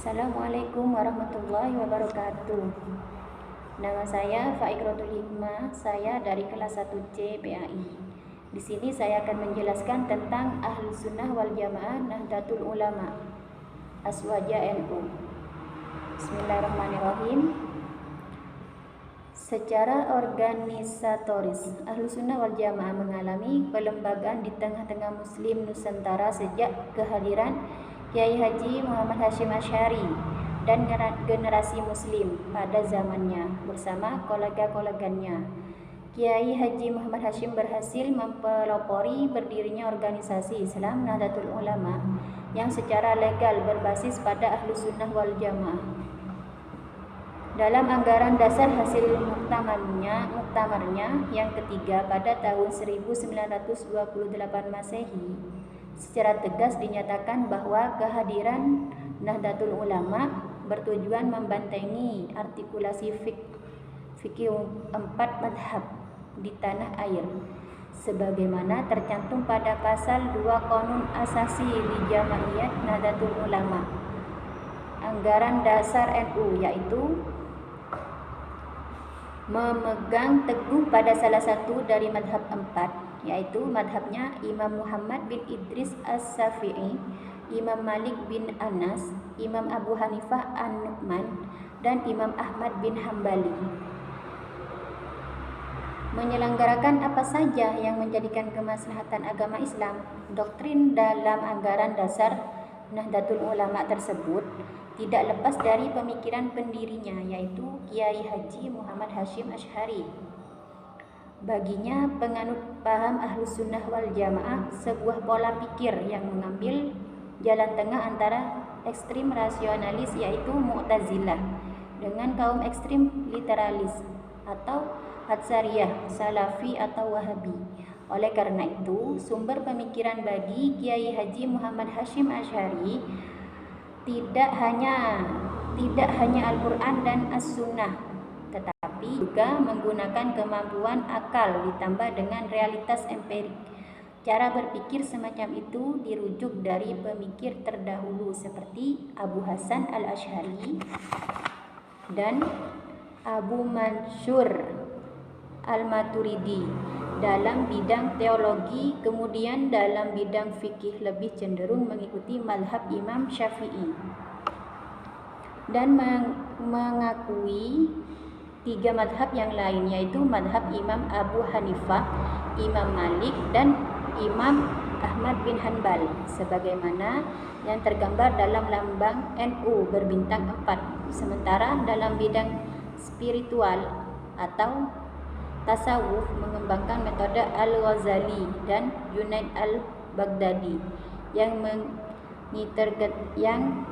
Assalamualaikum warahmatullahi wabarakatuh. Nama saya Faikrotul Hikmah, saya dari kelas 1C PAI. Di sini saya akan menjelaskan tentang Ahlus Sunnah wal Jamaah Nahdlatul Ulama, Aswaja NU. Bismillahirrahmanirrahim. Secara organisatoris, Ahlus Sunnah wal Jamaah mengalami pelembagaan di tengah-tengah Muslim Nusantara sejak kehadiran Kiai Haji Muhammad Hasyim Asy'ari dan generasi Muslim pada zamannya bersama kolega-koleganya. Kiai Haji Muhammad Hasyim berhasil mempelopori berdirinya organisasi Islam Nahdlatul Ulama yang secara legal berbasis pada Ahlus Sunnah wal Jamaah. Dalam anggaran dasar hasil muktamarnya yang ketiga pada tahun 1928 Masehi, secara tegas dinyatakan bahwa kehadiran Nahdlatul Ulama bertujuan membentengi artikulasi fikih empat madhab di tanah air, sebagaimana tercantum pada pasal 2 Qanun Asasi li Jamaiyat Nahdlatul Ulama, anggaran dasar NU, yaitu memegang teguh pada salah satu dari madhab empat, yaitu madhabnya Imam Muhammad bin Idris As-Syafi'i, Imam Malik bin Anas, Imam Abu Hanifah An-Nu'man, dan Imam Ahmad bin Hambali. Menyelenggarakan apa saja yang menjadikan kemaslahatan agama Islam. Doktrin dalam anggaran dasar Nahdlatul Ulama tersebut tidak lepas dari pemikiran pendirinya, yaitu Kiai Haji Muhammad Hasyim Asy'ari. Baginya, penganut paham Ahlus Sunnah wal Jamaah sebuah pola pikir yang mengambil jalan tengah antara ekstrim rasionalis, yaitu Mu'tazilah, dengan kaum ekstrim literalis atau Hatsariyah, Salafi atau Wahabi. Oleh karena itu, sumber pemikiran bagi Kiai Haji Muhammad Hasyim Asy'ari tidak hanya Al-Quran dan As-Sunnah, tetapi juga menggunakan kemampuan akal ditambah dengan realitas empirik. Cara berpikir semacam itu dirujuk dari pemikir terdahulu seperti Abu Hasan Al-Asy'ari dan Abu Mansur Al-Maturidi dalam bidang teologi, kemudian dalam bidang fikih lebih cenderung mengikuti mazhab Imam Syafi'i dan mengakui tiga mazhab yang lain, yaitu mazhab Imam Abu Hanifah, Imam Malik, dan Imam Ahmad bin Hanbal, sebagaimana yang tergambar dalam lambang NU berbintang 4. Sementara dalam bidang spiritual atau tasawuf mengembangkan metode Al-Ghazali dan Junaid Al-Baghdadi yang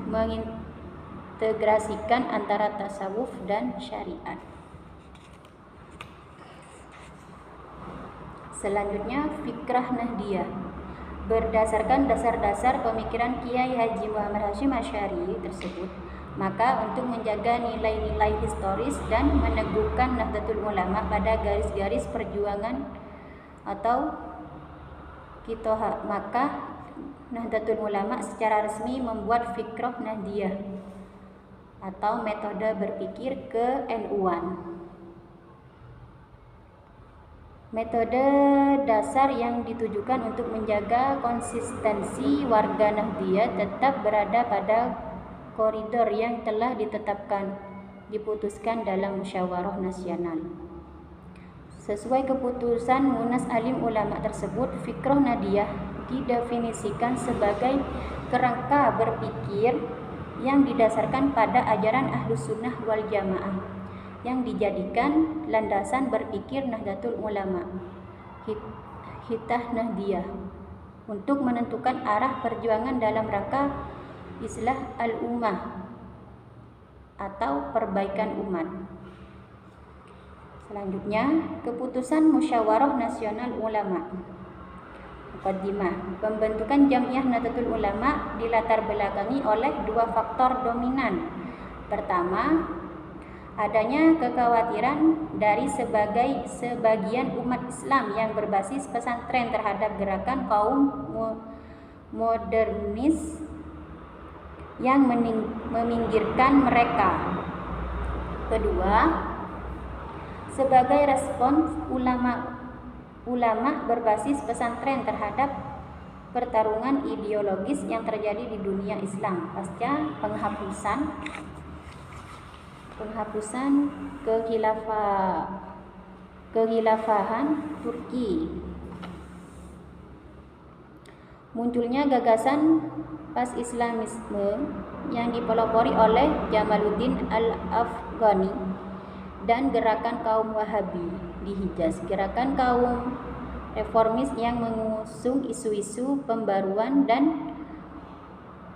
mengintegrasikan antara tasawuf dan syariat. Selanjutnya, fikrah Nahdiyah. Berdasarkan dasar-dasar pemikiran Kiai Haji Muhammad Hasyim Asy'ari tersebut, maka untuk menjaga nilai-nilai historis dan meneguhkan Nahdlatul Ulama pada garis-garis perjuangan atau Qitoha, maka Nahdlatul Ulama secara resmi membuat fikrah Nahdiyah atau metode berpikir ke-NU-an. Metode dasar yang ditujukan untuk menjaga konsistensi warga Nahdiyah tetap berada pada koridor yang telah diputuskan dalam musyawarah nasional. Sesuai keputusan Munas Alim Ulama tersebut, fikrah Nahdiyah didefinisikan sebagai kerangka berpikir yang didasarkan pada ajaran Ahlus Sunnah wal Jamaah yang dijadikan landasan berpikir Nahdlatul Ulama, Hitah Nahdiyah, untuk menentukan arah perjuangan dalam rangka Islah al-Ummah atau perbaikan umat. Selanjutnya, keputusan Musyawarah Nasional Ulama. Muqaddimah. Pembentukan Jamiah Nahdlatul Ulama dilatar belakangi oleh dua faktor dominan. Pertama, adanya kekhawatiran dari sebagian umat Islam yang berbasis pesantren terhadap gerakan kaum modernis yang meminggirkan mereka. Kedua, sebagai respons ulama berbasis pesantren terhadap pertarungan ideologis yang terjadi di dunia Islam pasca penghapusan kekhilafahan Turki. Munculnya gagasan pas-Islamisme yang dipelopori oleh Jamaluddin Al-Afghani dan gerakan kaum Wahabi di Hijaz, gerakan kaum reformis yang mengusung isu-isu pembaruan dan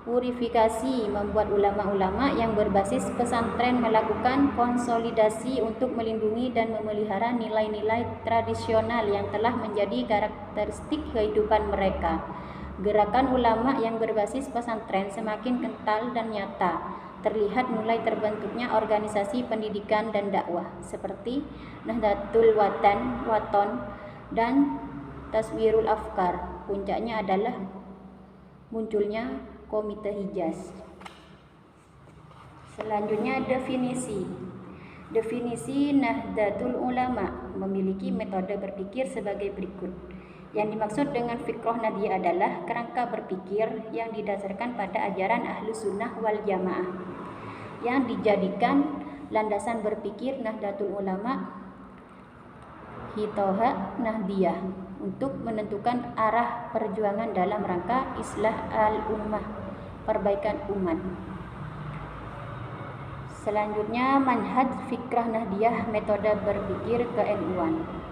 purifikasi, membuat ulama-ulama yang berbasis pesantren melakukan konsolidasi untuk melindungi dan memelihara nilai-nilai tradisional yang telah menjadi karakteristik kehidupan mereka. Gerakan ulama yang berbasis pesantren semakin kental dan nyata, terlihat mulai terbentuknya organisasi pendidikan dan dakwah seperti Nahdlatul Wathon dan Taswirul Afkar. Puncaknya adalah munculnya Komite Hijaz. Selanjutnya definisi Nahdlatul Ulama memiliki metode berpikir sebagai berikut. Yang dimaksud dengan fikrah Nahdliyah adalah kerangka berpikir yang didasarkan pada ajaran Ahlus Sunnah wal Jamaah yang dijadikan landasan berpikir Nahdlatul Ulama Hitoha Nahdliyah untuk menentukan arah perjuangan dalam rangka islah al-ummah, perbaikan umat. Selanjutnya manhaj fikrah Nahdliyah, metode berpikir ke-NU-an.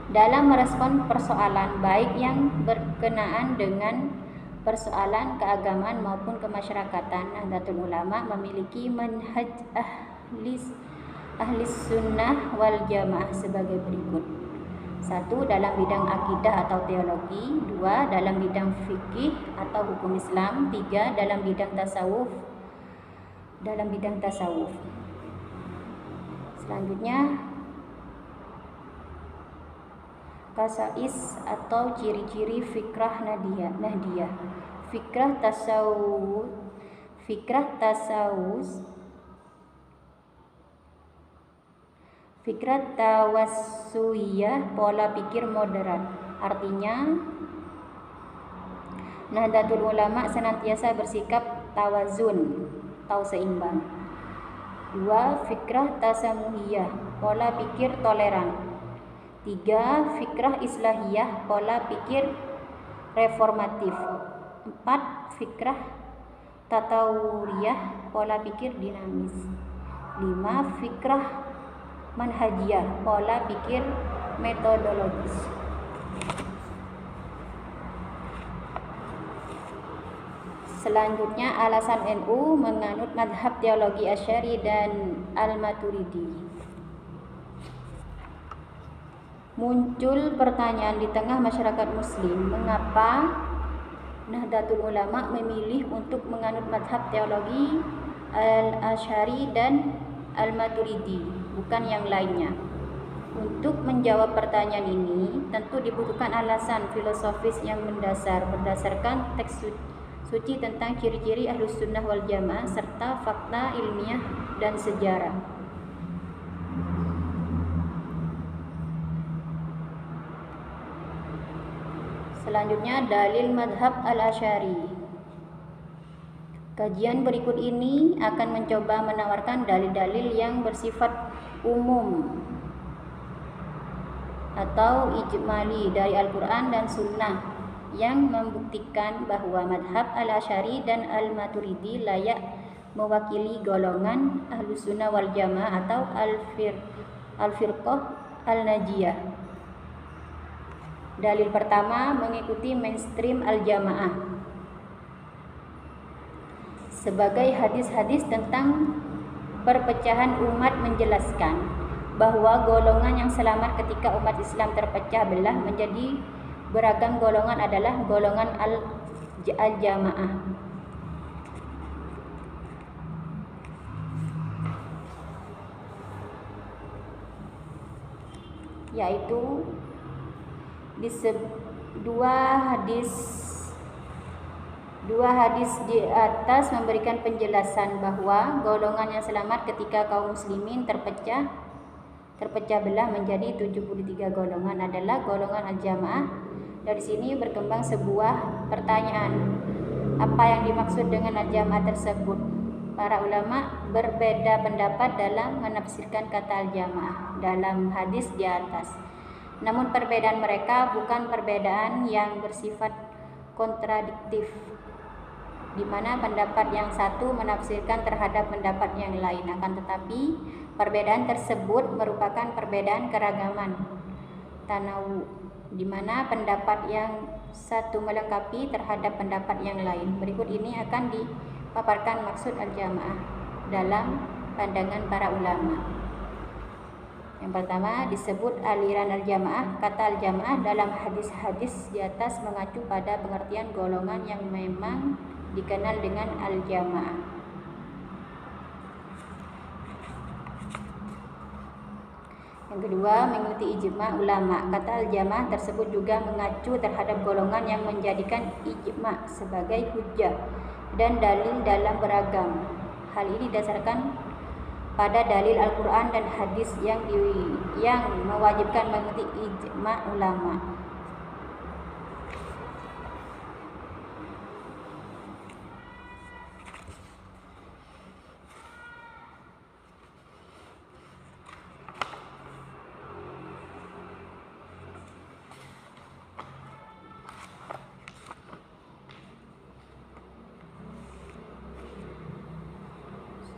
Dalam merespon persoalan baik yang berkenaan dengan persoalan keagamaan maupun kemasyarakatan, Nahdlatul Ulama memiliki manhaj ahli sunnah wal jamaah sebagai berikut. 1. Dalam bidang akidah atau teologi. 2. Dalam bidang fikih atau hukum Islam. 3. Dalam bidang tasawuf. Selanjutnya kasais atau ciri-ciri fikrah Nahdliyah. Fikrah tawassuiyah, pola pikir moderat. Artinya Nahdlatul Ulama senantiasa bersikap tawazun atau seimbang. 2. Fikrah tasamuhiyah, pola pikir toleran. 3. Fikrah islahiyah, pola pikir reformatif. 4. Fikrah tatawuriyah, pola pikir dinamis. 5. Fikrah manhajiyah, pola pikir metodologis. Selanjutnya alasan NU menganut madhab teologi Asy'ari dan Al-Maturidi. Muncul pertanyaan di tengah masyarakat muslim, mengapa Nahdlatul Ulama memilih untuk menganut madhab teologi Al-Asy'ari dan Al-Maturidi, bukan yang lainnya? Untuk menjawab pertanyaan ini, tentu dibutuhkan alasan filosofis yang mendasar berdasarkan teks suci tentang ciri-ciri Ahlus Sunnah wal Jamaah serta fakta ilmiah dan sejarah. Selanjutnya dalil madhab al-Asy'ari. Kajian berikut ini akan mencoba menawarkan dalil-dalil yang bersifat umum atau ijmali dari Al-Quran dan Sunnah yang membuktikan bahwa madhab al-Asy'ari dan al-Maturidi layak mewakili golongan Ahlus Sunnah wal Jamaah atau al-Firqah al-Najiyah. Dalil pertama, mengikuti mainstream al-Jamaah. Sebagai hadis-hadis tentang perpecahan umat menjelaskan bahwa golongan yang selamat ketika umat Islam terpecah belah menjadi beragam golongan adalah golongan al-Jamaah. Yaitu dua hadis Dua hadis di atas memberikan penjelasan bahwa golongan yang selamat ketika kaum muslimin terpecah belah menjadi 73 golongan adalah golongan al-jamaah. Dari sini berkembang sebuah pertanyaan, apa yang dimaksud dengan al-jamaah tersebut? Para ulama berbeda pendapat dalam menafsirkan kata al-jamaah dalam hadis di atas. Namun perbedaan mereka bukan perbedaan yang bersifat kontradiktif, di mana pendapat yang satu menafsirkan terhadap pendapat yang lain, akan tetapi perbedaan tersebut merupakan perbedaan keragaman tanawu, di mana pendapat yang satu melengkapi terhadap pendapat yang lain. Berikut ini akan dipaparkan maksud al-jamaah dalam pandangan para ulama. Yang pertama disebut aliran al-jamaah. Kata al-jamaah dalam hadis-hadis di atas mengacu pada pengertian golongan yang memang dikenal dengan al-jamaah. Yang kedua, mengikuti ijma' ulama. Kata al-jamaah tersebut juga mengacu terhadap golongan yang menjadikan ijma' sebagai hujjah dan dalil dalam beragam. Hal ini didasarkan pada dalil Al-Quran dan hadis yang mewajibkan mengikuti ijma' ulama.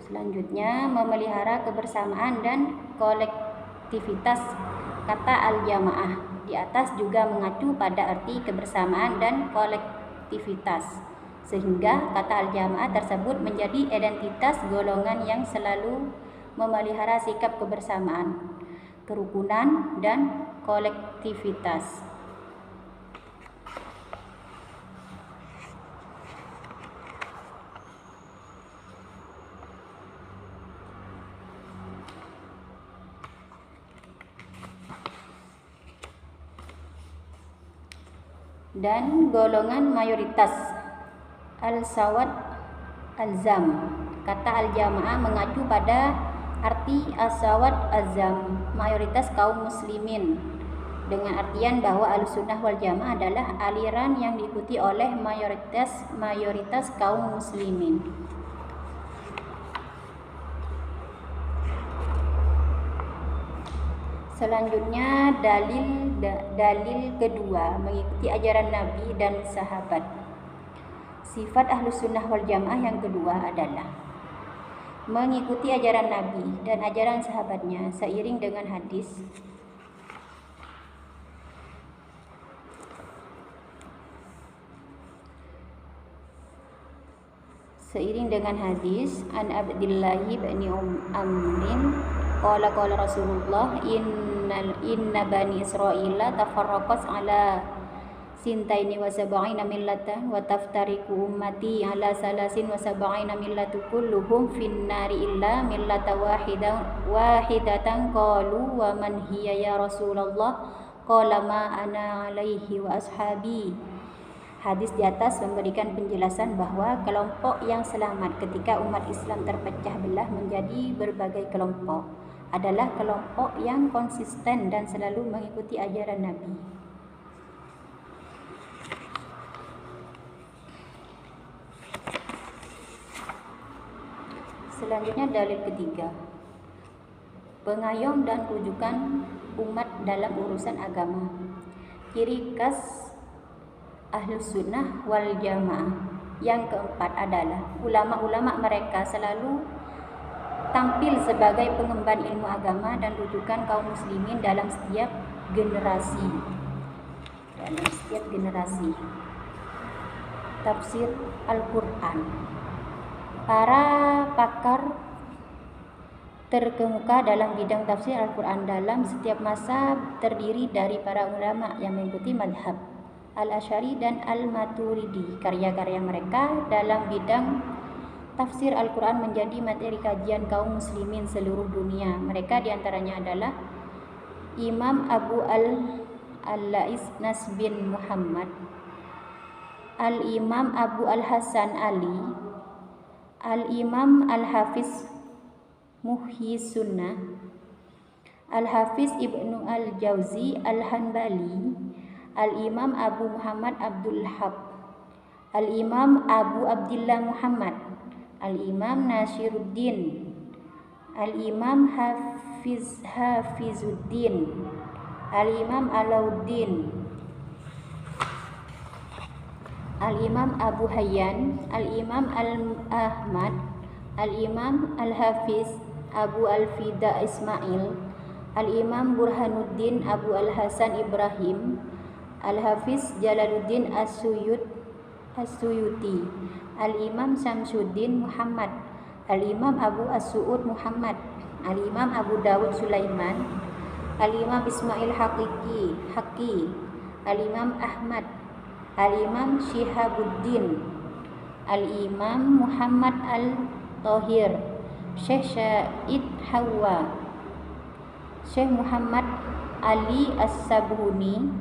Selanjutnya, memelihara kebersamaan dan kolektivitas. Kata al-jamaah di atas juga mengacu pada arti kebersamaan dan kolektivitas, sehingga kata al-jamaah tersebut menjadi identitas golongan yang selalu memelihara sikap kebersamaan, kerukunan, dan kolektivitas. Dan golongan mayoritas al-sawad al-zam. Kata al-jamaah mengacu pada arti as-sawad al-zam, mayoritas kaum muslimin, dengan artian bahwa al-sunnah wal jamaah adalah aliran yang diikuti oleh mayoritas kaum muslimin. Selanjutnya dalil kedua, mengikuti ajaran Nabi dan sahabat. Sifat Ahlus Sunnah wal Jamaah yang kedua adalah mengikuti ajaran Nabi dan ajaran sahabatnya seiring dengan hadis. An Abdillah bin Amrin qala Rasulullah inna bani Israila tafarraqat ala sintaini wa sab'ina millatan wa taftariqu ummati ala salasin wa sab'ina millatu kulluhum finnari illa millata wahidatan qalu wa man hiya ya Rasulullah qala ma ana alaihi wa ashabi. Hadis di atas memberikan penjelasan bahwa kelompok yang selamat ketika umat Islam terpecah belah menjadi berbagai kelompok adalah kelompok yang konsisten dan selalu mengikuti ajaran Nabi. Selanjutnya dalil ketiga, pengayom dan rujukan umat dalam urusan agama. Ciri khas Ahlus Sunnah wal Jamaah yang keempat adalah ulama-ulama mereka selalu tampil sebagai pengemban ilmu agama dan rujukan kaum muslimin dalam setiap generasi. Tafsir Al-Quran. Para pakar terkemuka dalam bidang tafsir Al-Quran dalam setiap masa terdiri dari para ulama yang mengikuti madhab Al-Asy'ari dan Al-Maturidi. Karya-karya mereka dalam bidang tafsir Al-Quran menjadi materi kajian kaum muslimin seluruh dunia. Mereka diantaranya adalah Imam Abu Al-Lais Nas bin Muhammad, Al-Imam Abu Al-Hasan Ali, Al-Imam Al-Hafiz Muhyi Sunnah, Al-Hafiz Ibnu Al-Jauzi Al-Hanbali, Al-Imam Abu Muhammad Abdul Haq, Al-Imam Abu Abdillah Muhammad, Al-Imam Nasiruddin, Al-Imam Hafizuddin, Al-Imam Alauddin, Al-Imam Abu Hayyan, Al-Imam Al-Ahmad, Al-Imam Al-Hafiz Abu Al-Fida Ismail, Al-Imam Burhanuddin Abu Al-Hasan Ibrahim, Al-Hafiz Jalaluddin As-Suyuti, Al-Imam Syamsuddin Muhammad, Al-Imam Abu As-Su'ud Muhammad, Al-Imam Abu Dawud Sulaiman, Al-Imam Ismail Haqi, Al-Imam Ahmad, Al-Imam Shihabuddin, Al-Imam Muhammad Al-Tahir, Syekh Syed Hawa, Syekh Muhammad Ali As-Sabuni,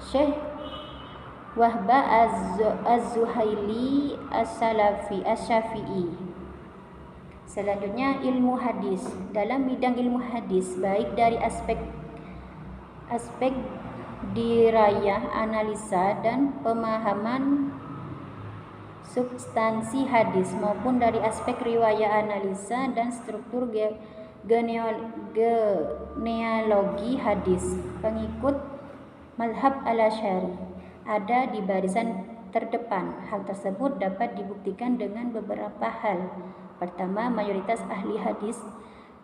Syekh Wahba Az-Zuhaili As-Syafi'i. Selanjutnya ilmu hadis. Dalam bidang ilmu hadis, baik dari aspek dirayah, analisa dan pemahaman substansi hadis maupun dari aspek riwayat, analisa dan struktur genealogi hadis, pengikut mazhab Al-Asy'ari ada di barisan terdepan. Hal tersebut dapat dibuktikan dengan beberapa hal. Pertama, mayoritas ahli hadis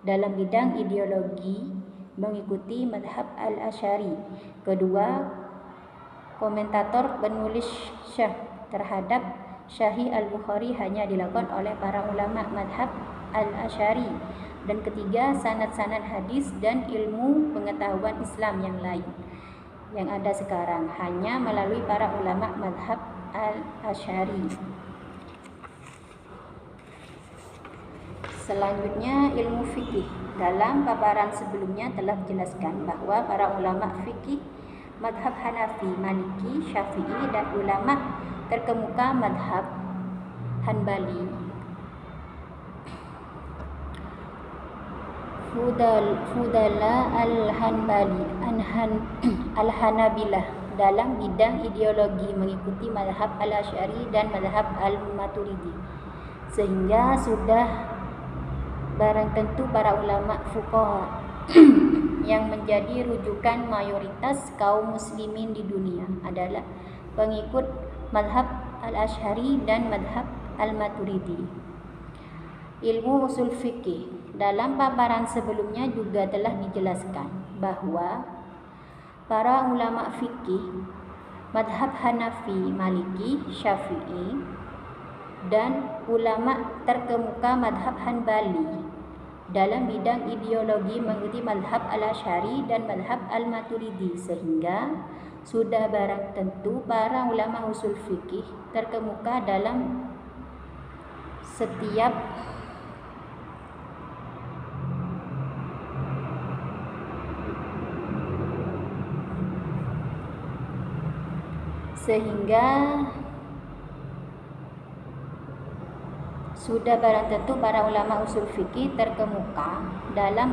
dalam bidang ideologi mengikuti mazhab Al-Asy'ari. Kedua, komentator penulis syarh terhadap Sahih Al-Bukhari hanya dilakukan oleh para ulama mazhab Al-Asy'ari. Dan ketiga, sanad-sanad hadis dan ilmu pengetahuan Islam yang lain yang ada sekarang hanya melalui para ulama mazhab Al-Asy'ari. Selanjutnya ilmu fikih. Dalam paparan sebelumnya telah dijelaskan bahwa para ulama fikih mazhab Hanafi, Maliki, Syafi'i dan ulama terkemuka mazhab Hanbali, Fudala Al-Hanbali, Al-Hanabilah dalam bidang ideologi mengikuti mazhab Al-Asy'ari dan mazhab Al-Maturidi, sehingga sudah barang tentu para ulama fuqaha yang menjadi rujukan mayoritas kaum muslimin di dunia adalah pengikut mazhab Al-Asy'ari dan mazhab Al-Maturidi. Ilmu usul fikih. Dalam paparan sebelumnya juga telah dijelaskan bahwa para ulama fikih mazhab Hanafi, Maliki, Syafi'i dan ulama terkemuka mazhab Hanbali dalam bidang ideologi mengikuti mazhab Al-Asy'ari dan mazhab Al-Maturidi, sehingga sudah barang tentu para ulama usul fikih terkemuka dalam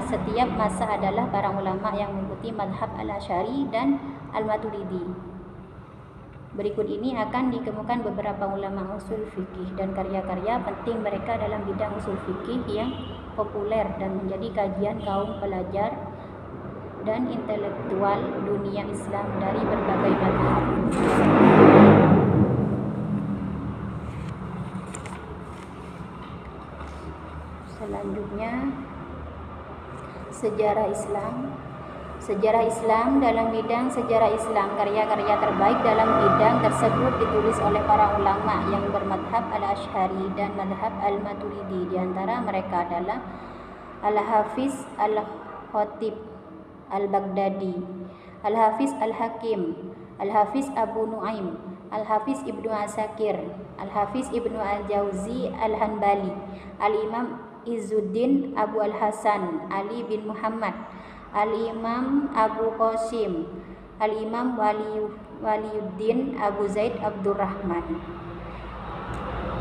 setiap masa adalah para ulama yang mengikuti mazhab Al-Asy'ari dan Al-Maturidi. Berikut ini akan dikemukakan beberapa ulama usul fikih dan karya-karya penting mereka dalam bidang usul fikih yang populer dan menjadi kajian kaum pelajar dan intelektual dunia Islam dari berbagai mazhab. Selanjutnya, sejarah Islam. Sejarah Islam. Dalam bidang sejarah Islam, karya-karya terbaik dalam bidang tersebut ditulis oleh para ulama yang bermadhab Al-Asy'ari dan madhab Al-Maturidi. Di antara mereka adalah Al-Hafiz Al-Khatib Al-Baghdadi, Al-Hafiz Al-Hakim, Al-Hafiz Abu Nu'aim, Al-Hafiz Ibnu Asakir, Al-Hafiz Ibnu Al-Jauzi Al-Hanbali, Al-Imam Izzuddin Abu Al-Hasan Ali bin Muhammad, Al-Imam Abu Qasim, Al-Imam Waliyuddin Abu Zaid Abdurrahman.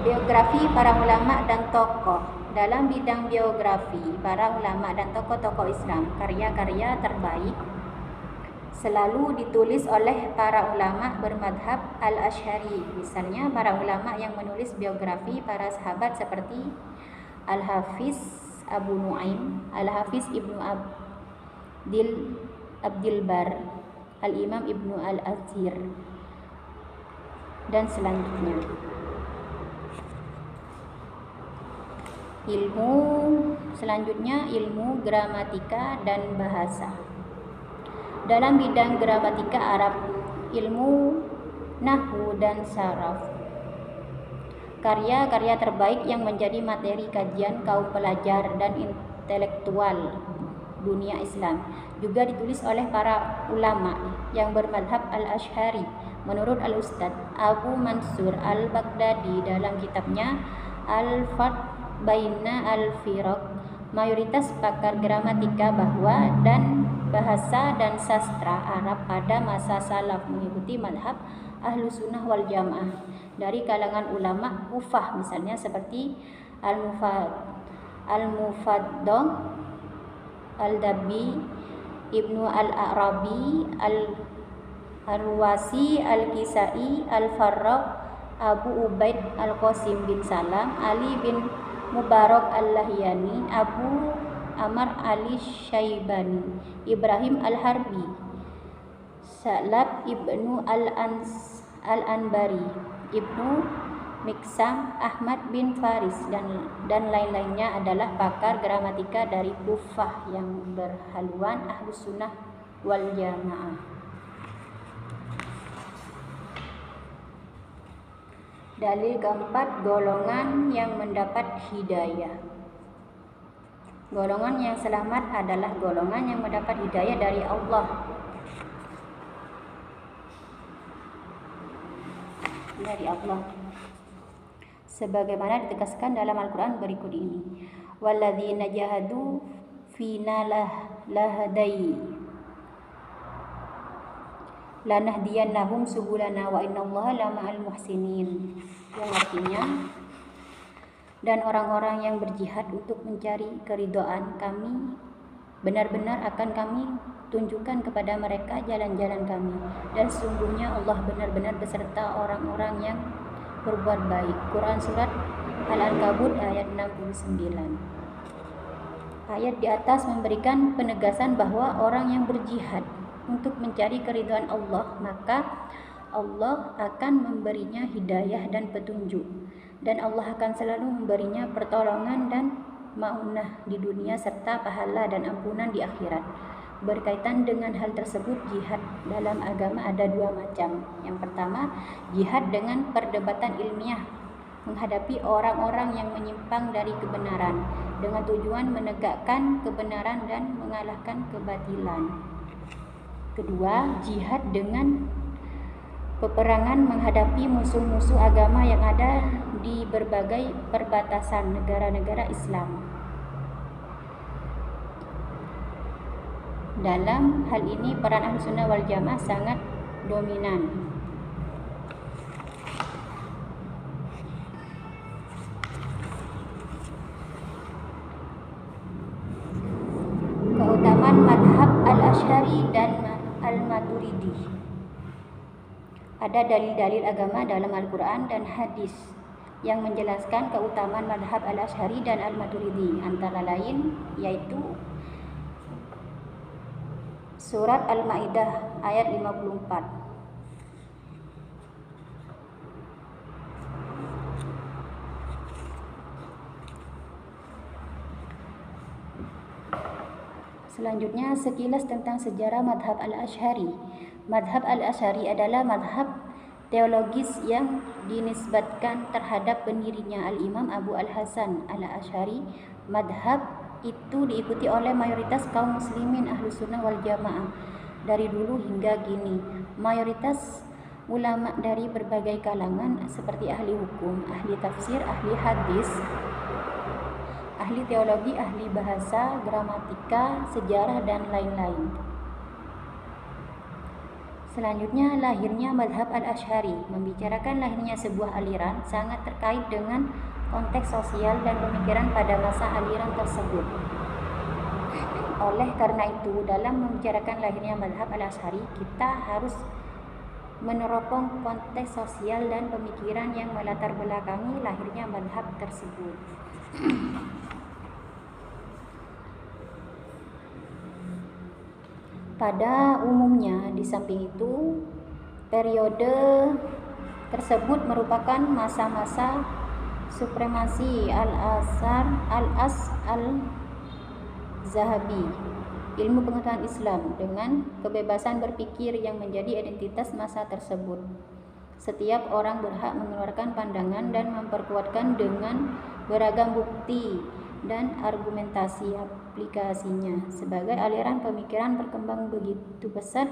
Biografi para ulama dan tokoh. Dalam bidang biografi para ulama dan tokoh-tokoh Islam, karya-karya terbaik selalu ditulis oleh para ulama bermadhab al-Asy'ari. Misalnya para ulama yang menulis biografi para sahabat seperti Al-Hafiz Abu Nu'aim, Al-Hafiz Ibnu Abdil Bar, Al-Imam Ibnu Al-Azhir, dan selanjutnya. Selanjutnya ilmu gramatika dan bahasa. Dalam bidang gramatika Arab, ilmu nahwu dan saraf. Karya-karya terbaik yang menjadi materi kajian kaum pelajar dan intelektual dunia Islam juga ditulis oleh para ulama yang bermadhab al-Asy'ari. Menurut Al-Ustadz Abu Mansur Al-Baghdadi dalam kitabnya Al-Farq Baina Al-Firaq, mayoritas pakar gramatika bahwa dan bahasa dan sastra Arab pada masa salaf mengikuti madhab Ahlus Sunnah wal Jamaah dari kalangan ulama Kufah, misalnya seperti Al-Mufaddah, Al-Dabbi, Ibnu Al-Arabi, Al-Ruwasi, Al-Kisai, Al-Farraq, Abu Ubaid Al-Qasim bin Salam, Ali bin Mubarak Al-Lahyani, Abu Amr Ali Syaibani, Ibrahim Al-Harbi, Sa'lab Ibnu Al-Anbari, Ibnu Miksam, Ahmad bin Faris, dan lain-lainnya adalah pakar gramatika dari Kufah yang berhaluan Ahlus Sunnah wal Jamaah. Dalil keempat, golongan yang mendapat hidayah. Golongan yang selamat adalah golongan yang mendapat hidayah dari Allah. Sebagaimana ditegaskan dalam Al-Quran berikut ini. Walladzina jahadu fina lanahdiyannahum subulana wa innallaha lama'al muhsinin, yang artinya, dan orang-orang yang berjihad untuk mencari keridhaan kami, benar-benar akan kami tunjukkan kepada mereka jalan-jalan kami, dan sungguhnya Allah benar-benar beserta orang-orang yang berbuat baik. Quran Surat Al-Ankabut ayat 69. Ayat di atas memberikan penegasan bahwa orang yang berjihad untuk mencari keridhaan Allah, maka Allah akan memberinya hidayah dan petunjuk, dan Allah akan selalu memberinya pertolongan dan ma'unah di dunia serta pahala dan ampunan di akhirat. Berkaitan dengan hal tersebut, jihad dalam agama ada dua macam. Yang pertama, jihad dengan perdebatan ilmiah, menghadapi orang-orang yang menyimpang dari kebenaran dengan tujuan menegakkan kebenaran dan mengalahkan kebatilan. Kedua, jihad dengan peperangan menghadapi musuh-musuh agama yang ada di berbagai perbatasan negara-negara Islam. Dalam hal ini peran Ahlus Sunnah wal Jamaah sangat dominan. Keutamaan madhab al-Asy'ari dan al-Maturidi. Ada dalil-dalil agama dalam Al-Quran dan hadis yang menjelaskan keutamaan madhab al-Asy'ari dan al-Maturidi, antara lain yaitu Surat Al-Maidah ayat 54. Selanjutnya, sekilas tentang sejarah madhab al-Asy'ari. Madhab al-Asy'ari adalah madhab teologis yang dinisbatkan terhadap pendirinya Al-Imam Abu Al-Hasan al-Asy'ari. Madhab itu diikuti oleh mayoritas kaum muslimin Ahlus Sunnah wal Jamaah dari dulu hingga kini. Mayoritas ulama dari berbagai kalangan seperti ahli hukum, ahli tafsir, ahli hadis, ahli teologi, ahli bahasa, gramatika, sejarah, dan lain-lain. Selanjutnya, lahirnya mazhab al-Asy'ari. Membicarakan lahirnya sebuah aliran sangat terkait dengan konteks sosial dan pemikiran pada masa aliran tersebut. Oleh karena itu, dalam membicarakan lahirnya mazhab al-Asy'ari, kita harus meneropong konteks sosial dan pemikiran yang melatar belakangi lahirnya mazhab tersebut. Pada umumnya, di samping itu, periode tersebut merupakan masa-masa supremasi al-Zahabi, ilmu pengetahuan Islam, dengan kebebasan berpikir yang menjadi identitas masa tersebut. Setiap orang berhak mengeluarkan pandangan dan memperkuatkan dengan beragam bukti dan argumentasi aplikasinya. Sebagai aliran pemikiran berkembang begitu pesat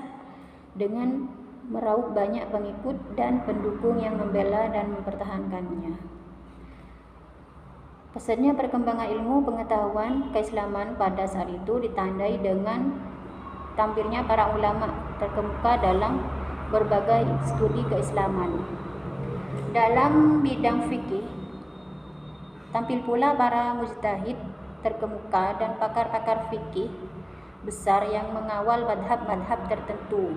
dengan meraup banyak pengikut dan pendukung yang membela dan mempertahankannya. Pesatnya perkembangan ilmu pengetahuan keislaman pada saat itu ditandai dengan tampilnya para ulama terkemuka dalam berbagai studi keislaman. Dalam bidang fikih, tampil pula para mujtahid terkemuka dan pakar-pakar fikih besar yang mengawal madhab-madhab tertentu.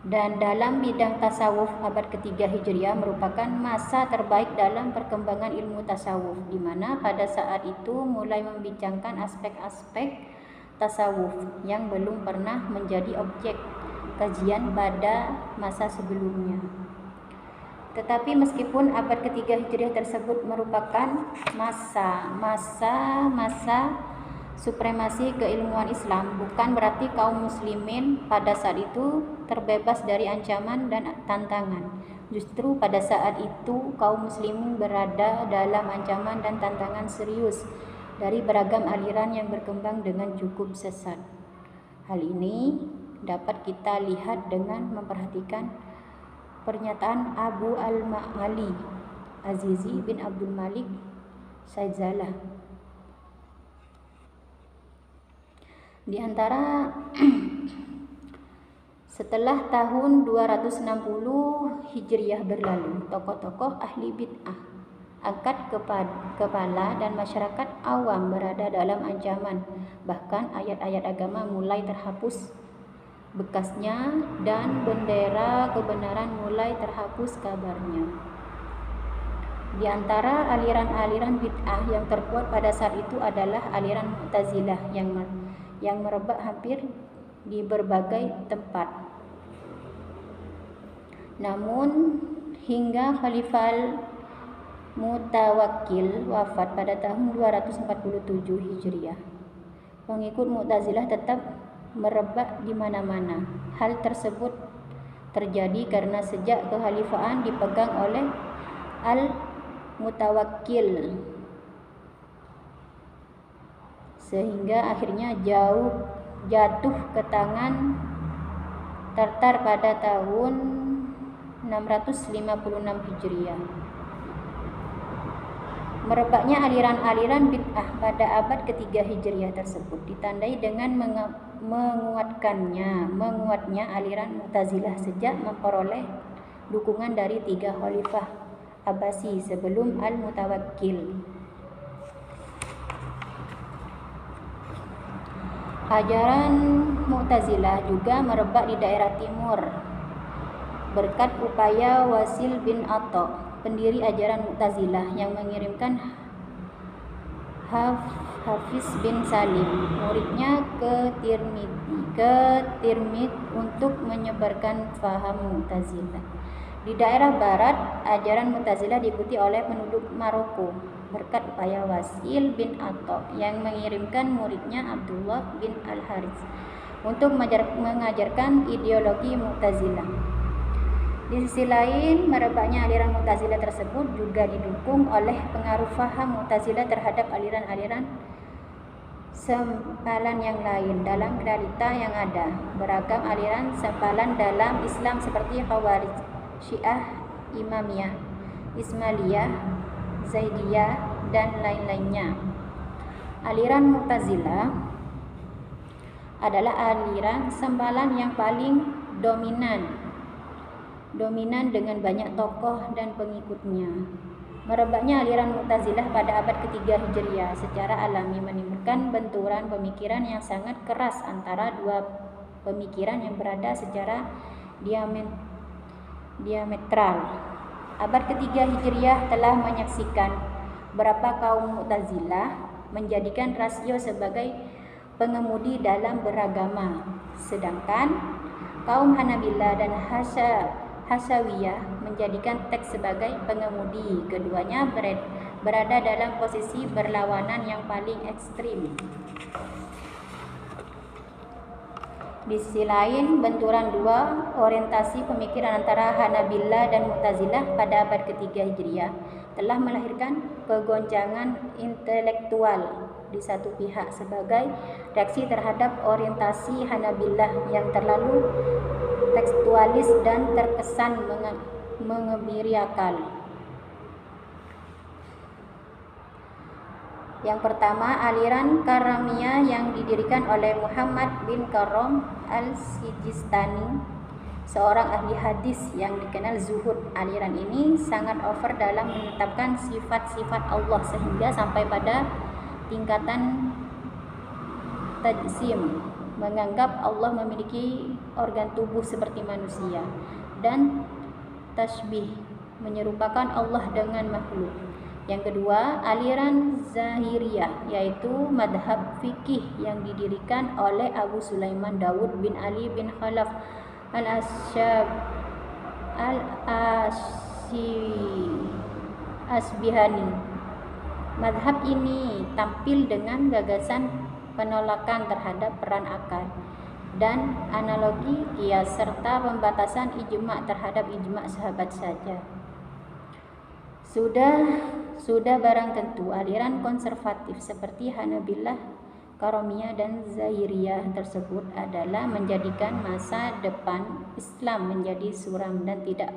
Dan dalam bidang tasawuf, abad ketiga Hijriah merupakan masa terbaik dalam perkembangan ilmu tasawuf, di mana pada saat itu mulai membincangkan aspek-aspek tasawuf yang belum pernah menjadi objek kajian pada masa sebelumnya. Tetapi meskipun abad ketiga Hijriah tersebut merupakan masa supremasi keilmuan Islam, bukan berarti kaum muslimin pada saat itu terbebas dari ancaman dan tantangan. Justru pada saat itu kaum muslimin berada dalam ancaman dan tantangan serius dari beragam aliran yang berkembang dengan cukup sesat. Hal ini dapat kita lihat dengan memperhatikan pernyataan Abu al-Ma'ali Azizi bin Abdul Malik Saizalah. Di antara setelah tahun 260 Hijriah berlalu, tokoh-tokoh ahli bid'ah, angkat kepala dan masyarakat awam berada dalam ancaman. Bahkan ayat-ayat agama mulai terhapus bekasnya dan bendera kebenaran mulai terhapus kabarnya. Di antara aliran-aliran bid'ah yang terkuat pada saat itu adalah aliran Mu'tazilah yang merebak hampir di berbagai tempat. Namun hingga Khalifah Mutawakkil wafat pada tahun 247 Hijriah, pengikut Mu'tazilah tetap merebak di mana-mana. Hal tersebut terjadi karena sejak kekhalifahan dipegang oleh Al-Mutawakkil, sehingga akhirnya jatuh ke tangan Tartar pada tahun 656 Hijriah. Merebaknya aliran-aliran bid'ah pada abad ketiga Hijriah tersebut ditandai dengan menguatnya aliran Mu'tazilah sejak memperoleh dukungan dari 3 khalifah Abbasi sebelum Al-Mutawakkil. Ajaran Mu'tazilah juga merebak di daerah timur berkat upaya Wasil bin Atha, pendiri ajaran Mu'tazilah, yang mengirimkan Hafiz bin Salim, muridnya, ke Tirmidz untuk menyebarkan faham Mu'tazilah. Di daerah barat, ajaran Mu'tazilah diikuti oleh penduduk Maroko berkat upaya Wasil bin Atha yang mengirimkan muridnya Abdullah bin Al-Harits untuk mengajarkan ideologi Mu'tazilah. Di sisi lain, merebaknya aliran Mu'tazilah tersebut juga didukung oleh pengaruh faham Mu'tazilah terhadap aliran-aliran sempalan yang lain. Dalam realita yang ada, beragam aliran sempalan dalam Islam seperti Khawarij, Syiah, Imamiyah, Ismailiyah, Zaidiyah, dan lain-lainnya. Aliran adalah aliran sembalan yang paling dominan dengan banyak tokoh dan pengikutnya. Merebaknya aliran Mu'tazilah pada abad ketiga Hijriah secara alami menimbulkan benturan pemikiran yang sangat keras antara dua pemikiran yang berada secara diametral. Abad ketiga Hijriah telah menyaksikan berapa kaum Mu'tazilah menjadikan rasio sebagai pengemudi dalam beragama, sedangkan kaum Hanabilah dan Hasyawiyah menjadikan teks sebagai pengemudi. Keduanya berada dalam posisi berlawanan yang paling ekstrim. Di sisi lain, benturan dua orientasi pemikiran antara Hanabilah dan Mu'tazilah pada abad ketiga Hijriah telah melahirkan kegoncangan intelektual di satu pihak sebagai reaksi terhadap orientasi Hanabilah yang terlalu tekstualis dan terkesan mengebiri akal. Yang pertama, aliran Karamiyah yang didirikan oleh Muhammad bin Karam al-Sijistani, seorang ahli hadis yang dikenal zuhud. Aliran ini sangat over dalam menetapkan sifat-sifat Allah sehingga sampai pada tingkatan tajsim, menganggap Allah memiliki organ tubuh seperti manusia, dan tasbih, menyerupakan Allah dengan makhluk. Yang kedua, aliran Zahiriyah, yaitu madhab fikih yang didirikan oleh Abu Sulaiman Daud bin Ali bin Khalaf al-Asbihani. Madhab ini tampil dengan gagasan penolakan terhadap peran akal dan analogi qiyas serta pembatasan ijma' terhadap ijma' sahabat saja. Sudah barang tentu aliran konservatif seperti Hanabilah, Karamiyah dan Zahiriyah tersebut adalah menjadikan masa depan Islam menjadi suram dan tidak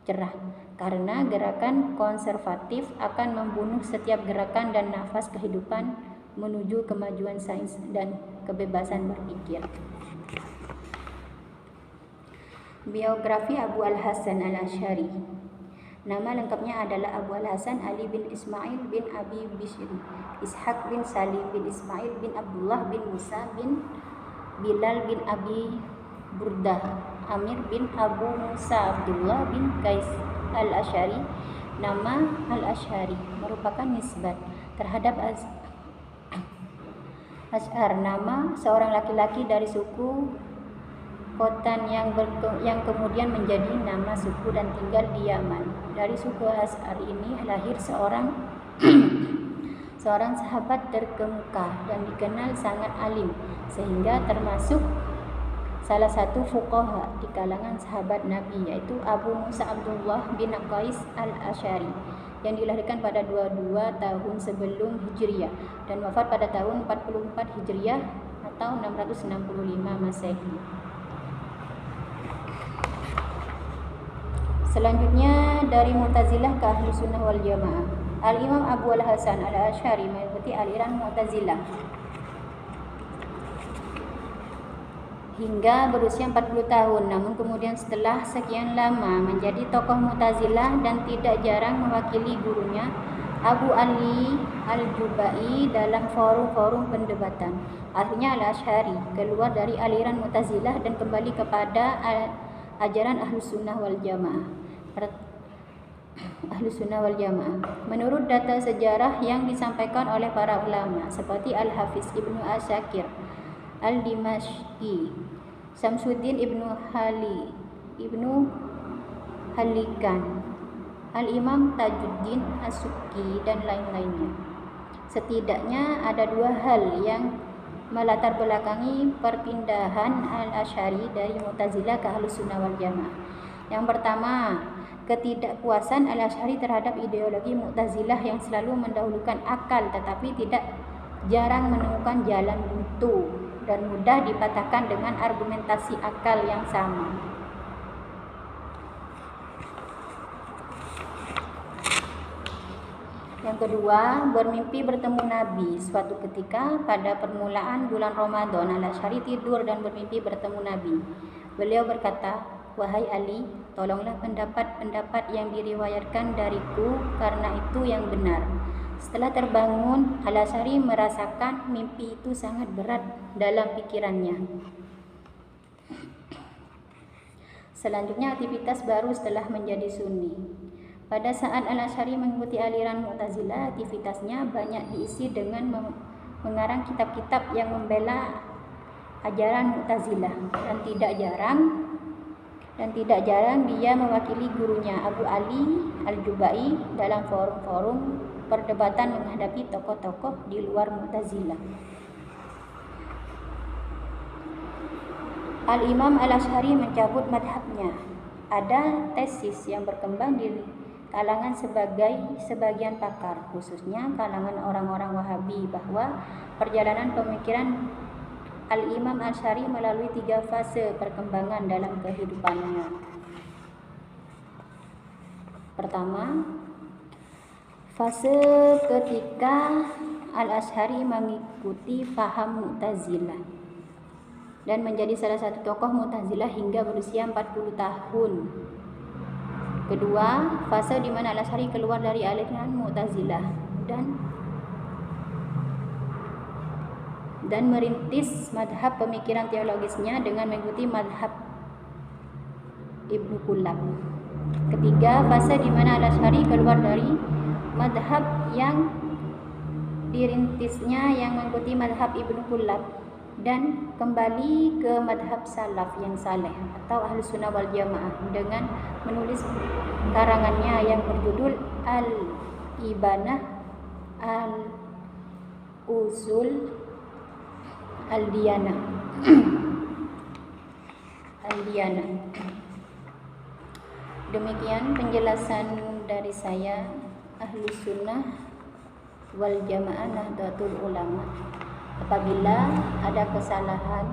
cerah, karena gerakan konservatif akan membunuh setiap gerakan dan nafas kehidupan menuju kemajuan sains dan kebebasan berpikir. Biografi Abu Al-Hasan Al-Asy'ari. Nama lengkapnya adalah Abu Al-Hasan Ali bin Ismail bin Abi Bishr, Ishaq bin Salim bin Ismail bin Abdullah bin Musa bin Bilal bin Abi Burdah, Amir bin Abu Musa Abdullah bin Qais Al-Asy'ari. Nama Al-Asy'ari merupakan nisbat terhadap Asy'ar, nama seorang laki-laki dari suku Khotan yang kemudian menjadi nama suku dan tinggal di Yaman. Dari suku Asy'ar ini lahir seorang sahabat terkemuka dan dikenal sangat alim, sehingga termasuk salah satu fuqaha di kalangan sahabat Nabi, yaitu Abu Musa Abdullah bin Qais Al-Asy'ari, yang dilahirkan pada 22 tahun sebelum Hijriah dan wafat pada tahun 44 Hijriah atau 665 Masehi. Selanjutnya, dari Mu'tazilah ke Ahlus Sunnah wal Jamaah. Al-Imam Abu Al-Hasan Al-Asy'ari mengikuti aliran Mu'tazilah hingga berusia 40 tahun. Namun kemudian setelah sekian lama menjadi tokoh Mu'tazilah dan tidak jarang mewakili gurunya Abu Ali Al-Jubai dalam forum-forum pendebatan. Akhirnya Al-Asy'ari keluar dari aliran Mu'tazilah dan kembali kepada ajaran Ahlus Sunnah wal Jamaah. Menurut data sejarah yang disampaikan oleh para ulama seperti Al-Hafiz Ibnu Asyakir Al-Dimashqi, Samsuddin Ibnu Halikan, Al-Imam Tajuddin As-Subki dan lain-lainnya, setidaknya ada dua hal yang melatar belakangi perpindahan Al-Asy'ari dari Mu'tazilah ke Ahlus Sunnah wal Jamaah. Yang pertama, ketidakpuasan Al-Asy'ari terhadap ideologi Mu'tazilah yang selalu mendahulukan akal tetapi jarang menemukan jalan buntu dan mudah dipatahkan dengan argumentasi akal yang sama. Yang kedua, bermimpi bertemu Nabi. Suatu ketika pada permulaan bulan Ramadan, Al-Asy'ari tidur dan bermimpi bertemu Nabi. Beliau berkata, "Wahai Ali, tolonglah pendapat-pendapat yang diriwayatkan dariku karena itu yang benar." Setelah terbangun, Al-Asy'ari merasakan mimpi itu sangat berat dalam pikirannya. Selanjutnya, aktivitas baru setelah menjadi Sunni. Pada saat Al-Asy'ari mengikuti aliran Mu'tazilah, aktivitasnya banyak diisi dengan mengarang kitab-kitab yang membela ajaran Mu'tazilah, dan tidak jarang dia mewakili gurunya Abu Ali Al-Jubai dalam forum-forum perdebatan menghadapi tokoh-tokoh di luar Mu'tazilah. Al-Imam Al-Asy'ari mencabut madhabnya. Ada tesis yang berkembang di kalangan sebagian pakar, khususnya kalangan orang-orang Wahabi, bahwa perjalanan pemikiran Al-Imam Al-Asy'ari melalui 3 fase perkembangan dalam kehidupannya. Pertama, fase ketika Al-Asy'ari mengikuti faham Mu'tazilah dan menjadi salah satu tokoh Mu'tazilah hingga berusia 40 tahun. Kedua, fase di mana Al-Asy'ari keluar dari aliran Mu'tazilah dan merintis madhab pemikiran teologisnya dengan mengikuti madhab Ibnu Kullab. Ketiga, fase di mana Al-Asy'ari keluar dari madhab yang dirintisnya yang mengikuti madhab Ibnu Kullab dan kembali ke madhab salaf yang saleh atau Ahlus Sunnah wal Jamaah dengan menulis karangannya yang berjudul Al-Ibanah Al-Usul Al-Diyanah. Demikian penjelasan dari saya, Ahlus Sunnah wal Jamaah Nahdlatul Ulama. Apabila ada kesalahan,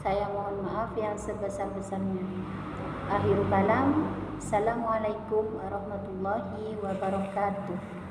saya mohon maaf yang sebesar-besarnya. Akhirul kalam. Assalamualaikum warahmatullahi wabarakatuh.